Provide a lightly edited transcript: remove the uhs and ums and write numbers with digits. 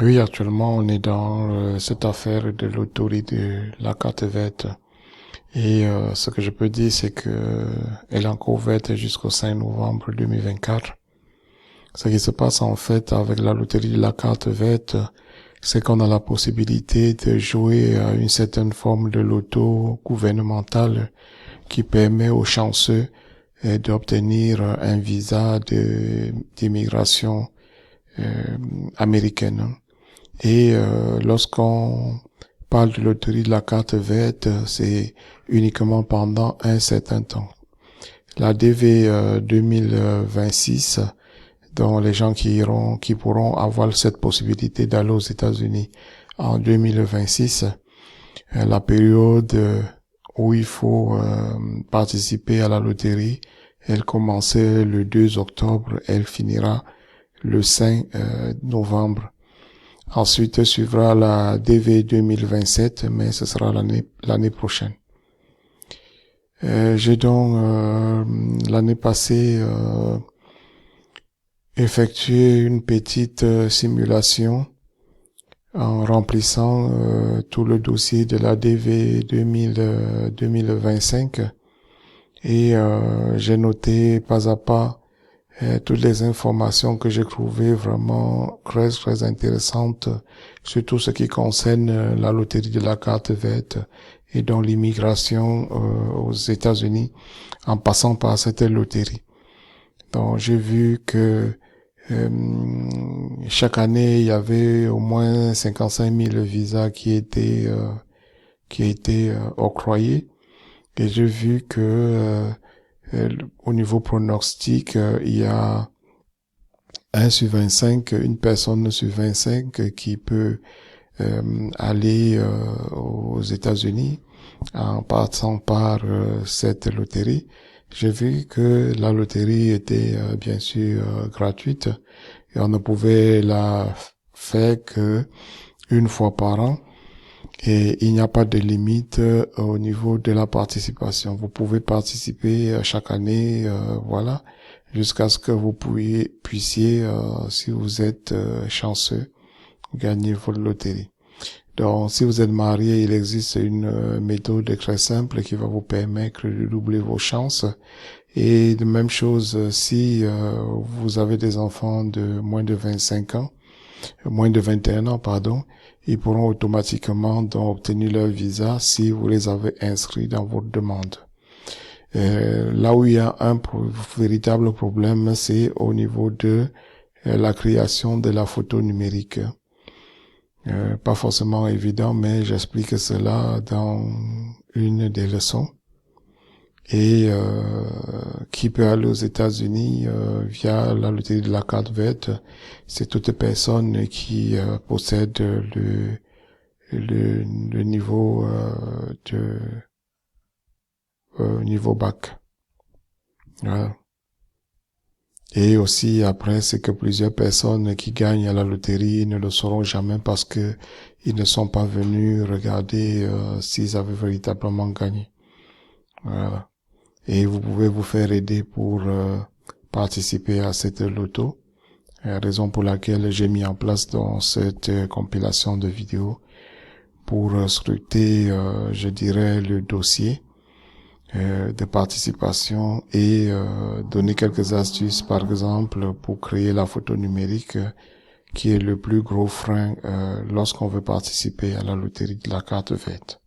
Oui, actuellement, on est dans cette affaire de l'autorité de la carte verte. Et ce que je peux dire, c'est que elle est encore ouverte jusqu'au 5 novembre 2024. Ce qui se passe en fait avec la loterie de la carte verte, c'est qu'on a la possibilité de jouer à une certaine forme de loto gouvernementale qui permet aux chanceux d'obtenir un visa d'immigration euh, américaine. Et lorsqu'on parle de loterie de la carte verte, c'est uniquement pendant un certain temps. La DV 2026, dont les gens qui pourront avoir cette possibilité d'aller aux États-Unis en 2026, la période où il faut participer à la loterie, elle commençait le 2 octobre, elle finira le 5 novembre. Ensuite suivra la DV 2027, mais ce sera l'année prochaine. J'ai donc l'année passée effectué une petite simulation en remplissant tout le dossier de la DV 2025 et j'ai noté pas à pas toutes les informations que j'ai trouvées vraiment très intéressantes, surtout ce qui concerne la loterie de la carte verte et donc l'immigration aux États-Unis en passant par cette loterie. Donc j'ai vu que chaque année il y avait au moins 55 000 visas qui étaient octroyés et j'ai vu que au niveau pronostic il y a 1 sur 25, une personne sur 25 qui peut aller aux États-Unis en passant par cette loterie. J'ai vu que la loterie était bien sûr gratuite et on ne pouvait la faire que une fois par an et il n'y a pas de limite au niveau de la participation. Vous pouvez participer chaque année, voilà, jusqu'à ce que vous puissiez, si vous êtes chanceux, gagner votre loterie. Donc, si vous êtes marié, il existe une méthode très simple qui va vous permettre de doubler vos chances. Et de même chose, si vous avez des enfants de moins de 25 ans, moins de 21 ans, pardon, ils pourront automatiquement donc obtenir leur visa si vous les avez inscrits dans votre demande. Là où il y a un véritable problème, c'est au niveau de la création de la photo numérique. Pas forcément évident, mais j'explique cela dans une des leçons. Et qui peut aller aux États-Unis via la loterie de la carte verte, c'est toute personne qui possède le niveau niveau bac. Voilà. Et aussi après, c'est que plusieurs personnes qui gagnent à la loterie ne le sauront jamais parce que ils ne sont pas venus regarder s'ils avaient véritablement gagné. Voilà. Et vous pouvez vous faire aider pour participer à cette loto. Raison pour laquelle j'ai mis en place dans cette compilation de vidéos pour scruter, je dirais, le dossier de participation et donner quelques astuces, par exemple, pour créer la photo numérique qui est le plus gros frein lorsqu'on veut participer à la loterie de la carte verte.